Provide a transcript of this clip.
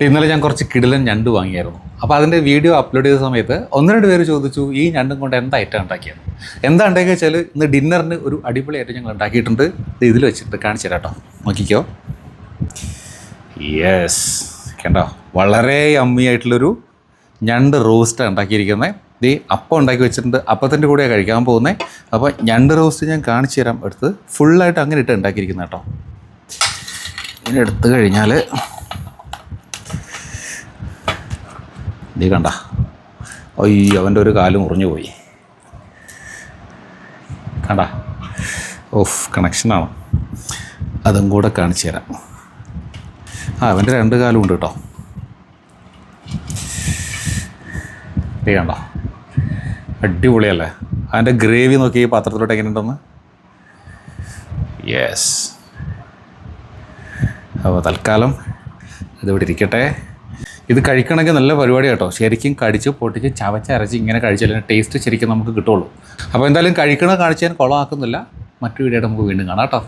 ഇന്നലെ ഞാൻ കുറച്ച് കിടിലൻ ഞണ്ട് വാങ്ങിയായിരുന്നു. അപ്പോൾ അതിൻ്റെ വീഡിയോ അപ്ലോഡ് ചെയ്ത സമയത്ത് 1-2 പേര് ചോദിച്ചു ഈ ഞണ്ടും കൊണ്ട് എന്താ ഐറ്റം ഉണ്ടാക്കിയത്. എന്താ ഉണ്ടാക്കിയ വെച്ചാൽ ഇന്ന് ഡിന്നറിന് ഒരു അടിപൊളി ഐറ്റം ഞങ്ങൾ ഉണ്ടാക്കിയിട്ടുണ്ട്. ഇതിൽ വെച്ചിട്ട് കാണിച്ചു തരാം കേട്ടോ, നോക്കിക്കോ. യെസ്, കണ്ടോ, വളരെ യമ്മിയായിട്ടുള്ളൊരു ഞണ്ട് റോസ്റ്റാണ് ഉണ്ടാക്കിയിരിക്കുന്നത്. ഇത് അപ്പം ഉണ്ടാക്കി വെച്ചിട്ടുണ്ട്, അപ്പത്തിൻ്റെ കൂടെയാണ് കഴിക്കാൻ പോകുന്നത്. അപ്പോൾ ഞണ്ട് റോസ്റ്റ് ഞാൻ കാണിച്ചു തരാം. എടുത്ത് ഫുള്ളായിട്ട് അങ്ങനെ ഇട്ട് ഉണ്ടാക്കിയിരിക്കുന്നത് കേട്ടോ. ഇങ്ങനെ എടുത്തു കഴിഞ്ഞാൽ നീ കണ്ട, അയ്യോ അവൻ്റെ ഒരു കാല് മുറിഞ്ഞു പോയി, കണ്ട. ഓഫ്, കണക്ഷനാണ്. അതും കൂടെ കാണിച്ചു തരാം. അവൻ്റെ 2 കാലും ഉണ്ട് കേട്ടോ. നീ കണ്ട, അടിപൊളിയല്ലേ? അതിൻ്റെ ഗ്രേവി നോക്കി ഈ പാത്രത്തിലോട്ട് എങ്ങനെ ഉണ്ടെന്ന്. യെസ്. അപ്പോൾ തൽക്കാലം ഇതിവിടെ ഇരിക്കട്ടെ. ഇത് കഴിക്കണമെങ്കിൽ നല്ല പരിപാടി കേട്ടോ. ശരിക്കും കടിച്ച് പൊട്ടിച്ച് ചവച്ചരച്ച് ഇങ്ങനെ കഴിച്ചാൽ ടേസ്റ്റ് ശരിക്കും നമുക്ക് കിട്ടുള്ളൂ. അപ്പോൾ എന്തായാലും കഴിക്കണ കാണിച്ച് ഞാൻ കുളമാക്കുന്നില്ല. മറ്റു വീഡിയോയുടെ നമുക്ക് വീണ്ടും കാണാം കേട്ടോ.